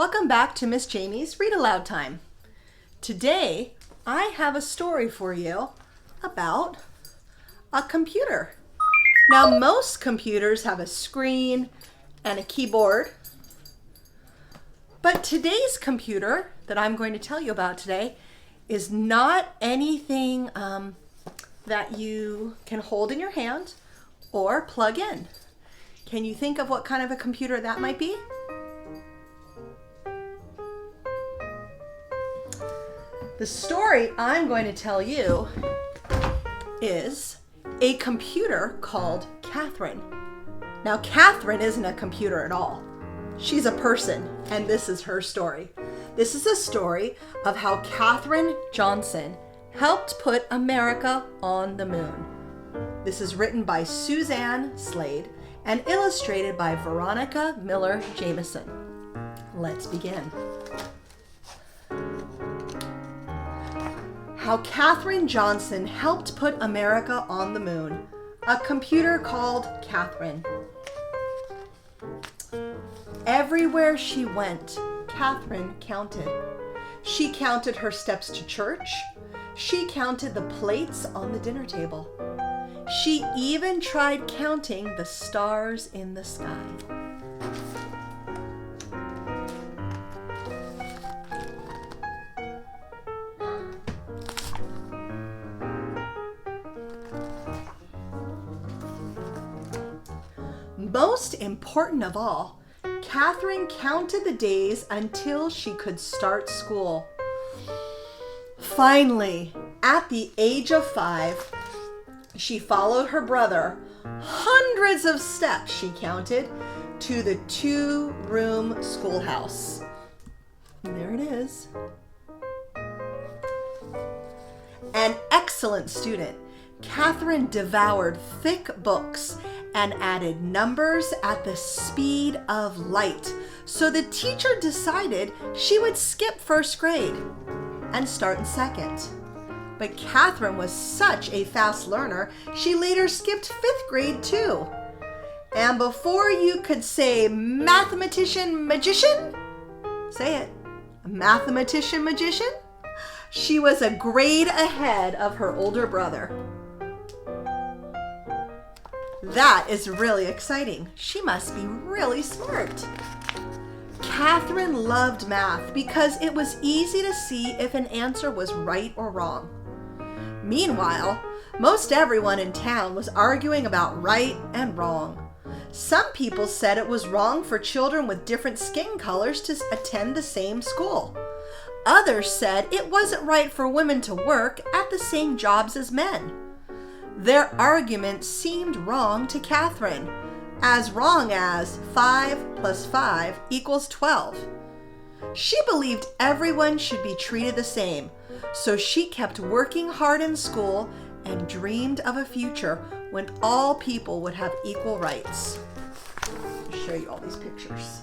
Welcome back to Miss Jamie's Read Aloud Time. Today, I have a story for you about a computer. Now, most computers have a screen and a keyboard, but today's computer that I'm going to tell you about today is not anything that you can hold in your hand or plug in. Can you think of what kind of a computer that might be? The story I'm going to tell you is a computer called Katherine. Now, Katherine isn't a computer at all. She's a person, and this is her story. This is a story of how Katherine Johnson helped put America on the moon. This is written by Suzanne Slade and illustrated by Veronica Miller Jameson. Let's begin. How Katherine Johnson helped put America on the moon. A computer called Katherine. Everywhere she went, Katherine counted. She counted her steps to church. She counted the plates on the dinner table. She even tried counting the stars in the sky. Most important of all, Katherine counted the days until she could start school. Finally, at the age of 5, she followed her brother hundreds of steps, she counted, to the 2-room schoolhouse. And there it is. An excellent student, Katherine devoured thick books and added numbers at the speed of light. So the teacher decided she would skip first grade and start in second. But Katherine was such a fast learner, she later skipped 5th grade too. And before you could say mathematician magician, say it, mathematician magician, she was a grade ahead of her older brother. That is really exciting. She must be really smart. Katherine loved math because it was easy to see if an answer was right or wrong. Meanwhile, most everyone in town was arguing about right and wrong. Some people said it was wrong for children with different skin colors to attend the same school. Others said it wasn't right for women to work at the same jobs as men. Their argument seemed wrong to Katherine, as wrong as 5 plus 5 equals 12. She believed everyone should be treated the same, so she kept working hard in school and dreamed of a future when all people would have equal rights. I'll show you all these pictures.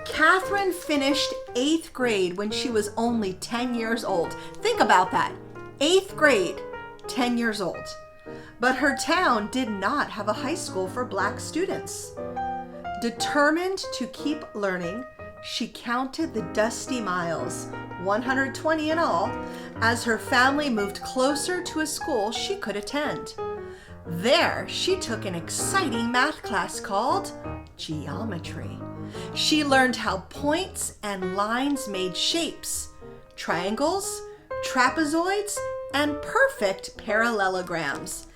Katherine finished 8th grade when she was only 10 years old. Think about that. 8th grade, 10 years old. But her town did not have a high school for black students. Determined to keep learning, she counted the dusty miles, 120 in all, as her family moved closer to a school she could attend. There, she took an exciting math class called geometry. She learned how points and lines made shapes, triangles, trapezoids, and perfect parallelograms.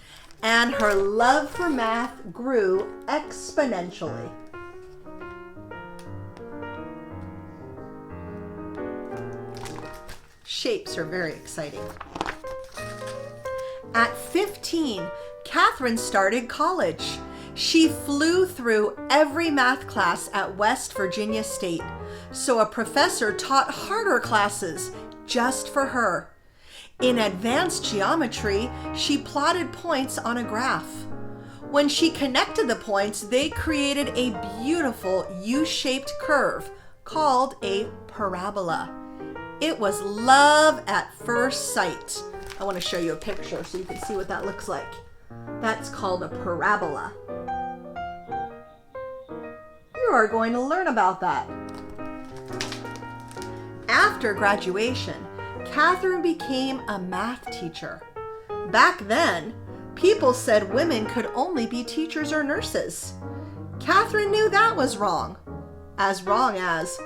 And her love for math grew exponentially. Shapes are very exciting. At 15, Katherine started college. She flew through every math class at West Virginia State, so a professor taught harder classes just for her. In advanced geometry, she plotted points on a graph. When she connected the points, they created a beautiful U-shaped curve called a parabola. It was love at first sight. I want to show you a picture so you can see what that looks like. That's called a parabola. You are going to learn about that. After graduation, Katherine became a math teacher. Back then, people said women could only be teachers or nurses. Katherine knew that was wrong. As wrong as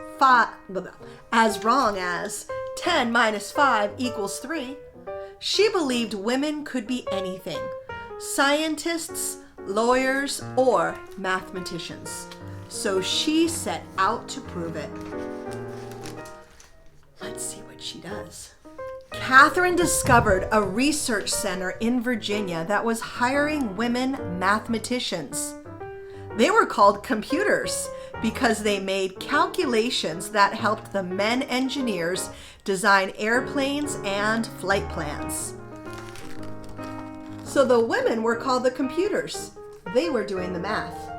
10 minus 5 equals 3. She believed women could be anything: scientists, lawyers, or mathematicians. So she set out to prove it. Let's see what she does. Katherine discovered a research center in Virginia that was hiring women mathematicians. They were called computers because they made calculations that helped the men engineers design airplanes and flight plans. So the women were called the computers. They were doing the math.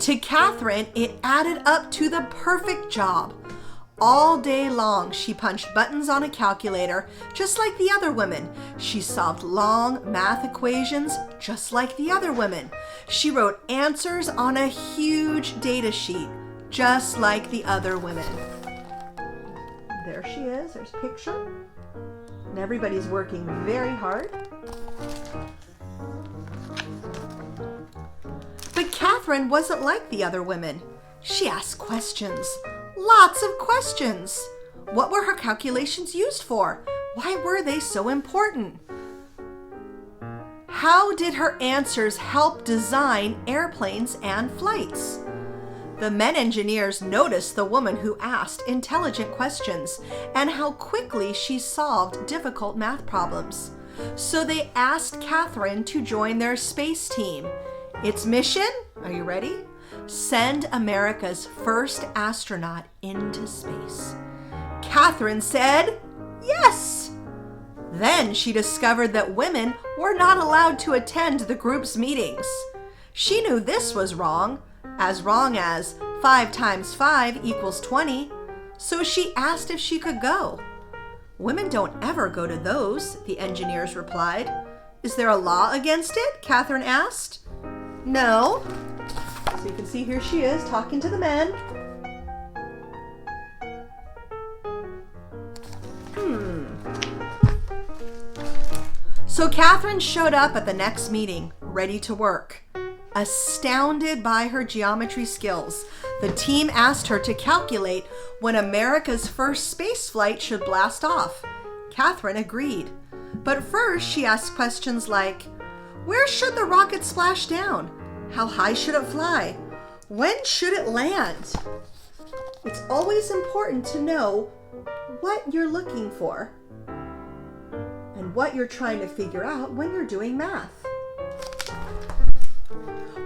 To Katherine, it added up to the perfect job. All day long, she punched buttons on a calculator, just like the other women. She solved long math equations, just like the other women. She wrote answers on a huge data sheet, just like the other women. There she is. There's a picture. And everybody's working very hard. But Katherine wasn't like the other women. She asked questions. Lots of questions. What were her calculations used for? Why were they so important? How did her answers help design airplanes and flights? The men engineers noticed the woman who asked intelligent questions and how quickly she solved difficult math problems. So they asked Katherine to join their space team. Its mission, are you ready? Send America's first astronaut into space. Katherine said yes. Then she discovered that women were not allowed to attend the group's meetings. She knew this was wrong as 5 times 5 equals 20, so she asked if she could go. Women don't ever go to those, the engineers replied. Is there a law against it? Katherine asked. No. So you can see here she is talking to the men. So Katherine showed up at the next meeting, ready to work. Astounded by her geometry skills, the team asked her to calculate when America's first space flight should blast off. Katherine agreed. But first she asked questions like, where should the rocket splash down? How high should it fly? When should it land? It's always important to know what you're looking for and what you're trying to figure out when you're doing math.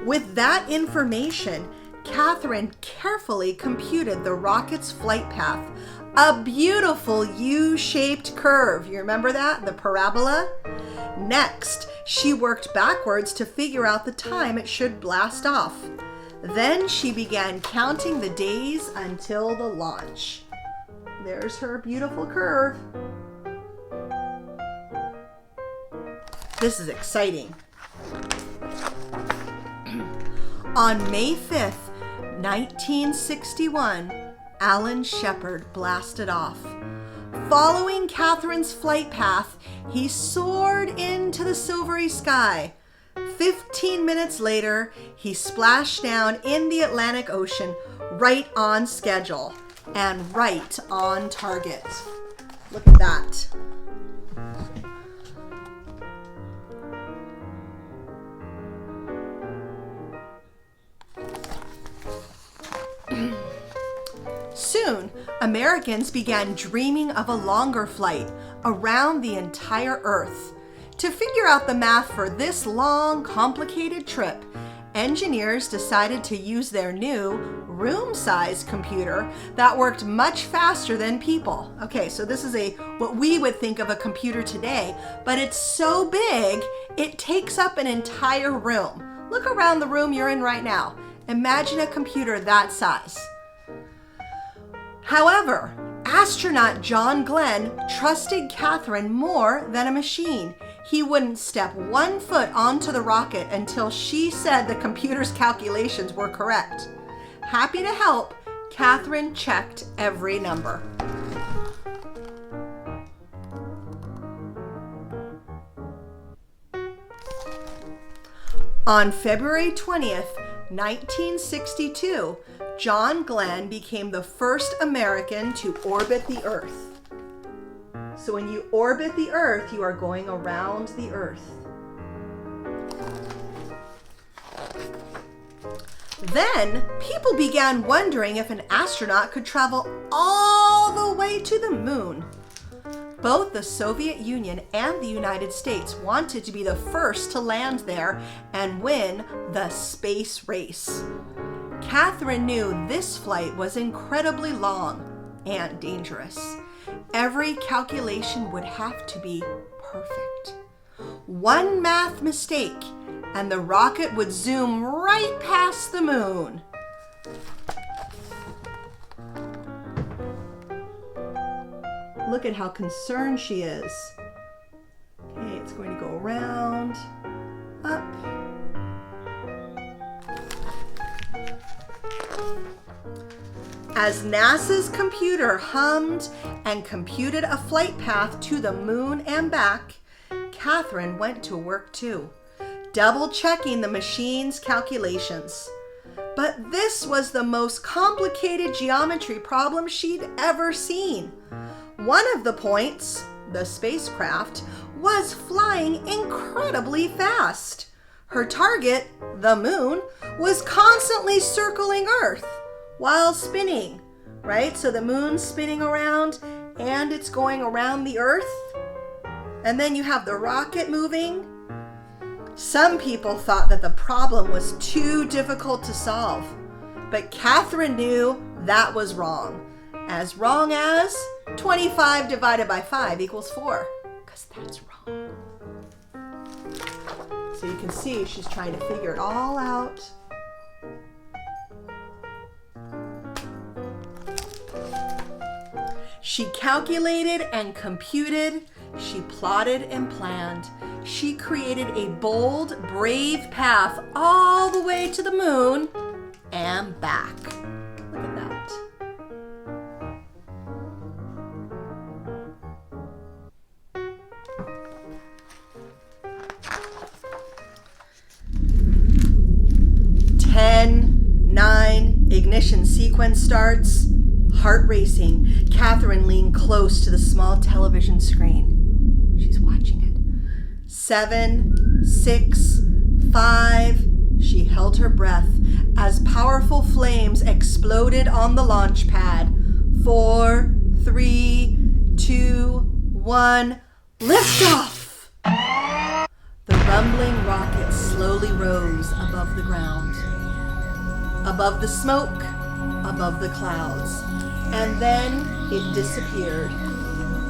With that information, Katherine carefully computed the rocket's flight path, a beautiful U-shaped curve. You remember that? The parabola? Next, she worked backwards to figure out the time it should blast off. Then she began counting the days until the launch. There's her beautiful curve. This is exciting. On May 5th, 1961, Alan Shepard blasted off. Following Katherine's flight path, he soared into the silvery sky. 15 minutes later, he splashed down in the Atlantic Ocean, right on schedule and right on target. Look at that. Soon, Americans began dreaming of a longer flight around the entire Earth. To figure out the math for this long, complicated trip, engineers decided to use their new room-sized computer that worked much faster than people. Okay, so this is what we would think of a computer today, but it's so big, it takes up an entire room. Look around the room you're in right now. Imagine a computer that size. However, Astronaut John Glenn trusted Katherine more than a machine. He wouldn't step 1 foot onto the rocket until she said the computer's calculations were correct. Happy to help, Katherine checked every number. On February 20th, 1962, John Glenn became the first American to orbit the Earth. So when you orbit the Earth, you are going around the Earth. Then, people began wondering if an astronaut could travel all the way to the moon. Both the Soviet Union and the United States wanted to be the first to land there and win the space race. Katherine knew this flight was incredibly long and dangerous. Every calculation would have to be perfect. One math mistake, and the rocket would zoom right past the moon. Look at how concerned she is. Okay, it's going to go around, up. As NASA's computer hummed and computed a flight path to the moon and back, Katherine went to work too, double-checking the machine's calculations. But this was the most complicated geometry problem she'd ever seen. One of the points, the spacecraft, was flying incredibly fast. Her target, the moon, was constantly circling Earth while spinning, right? So the moon's spinning around and it's going around the Earth. And then you have the rocket moving. Some people thought that the problem was too difficult to solve, but Katherine knew that was wrong. As wrong as 25 divided by 5 equals 4, because that's wrong. So you can see she's trying to figure it all out. She calculated and computed. She plotted and planned. She created a bold, brave path all the way to the moon and back. Look at that. Ignition sequence starts. Heart racing. Katherine leaned close to the small television screen. She's watching it. 7, 6, 5. She held her breath as powerful flames exploded on the launch pad. 4, 3, 2, 1. Liftoff! The rumbling rocket slowly rose above the ground, above the smoke, above the clouds, and then it disappeared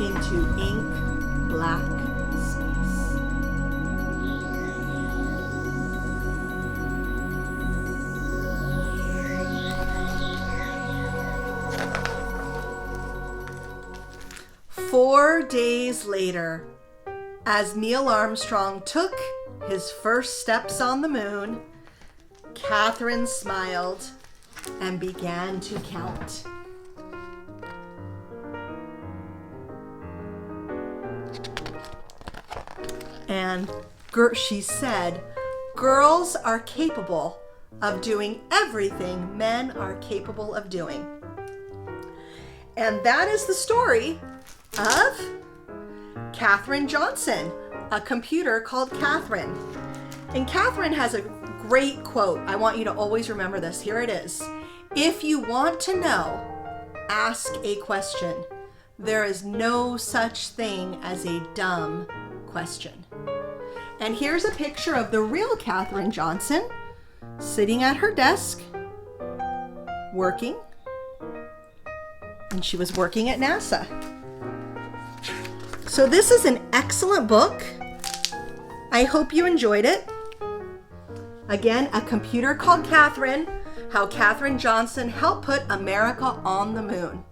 into ink black space. Four days later, as Neil Armstrong took his first steps on the moon, Katherine smiled and began to count. And she said, "Girls are capable of doing everything men are capable of doing." And that is the story of Katherine Johnson, a computer called Katherine. And Katherine has a great quote. I want you to always remember this. Here it is. If you want to know, ask a question. There is no such thing as a dumb question. And here's a picture of the real Katherine Johnson sitting at her desk, working. And she was working at NASA. So this is an excellent book. I hope you enjoyed it. Again, A Computer Called Katherine, How Katherine Johnson Helped Put America on the Moon.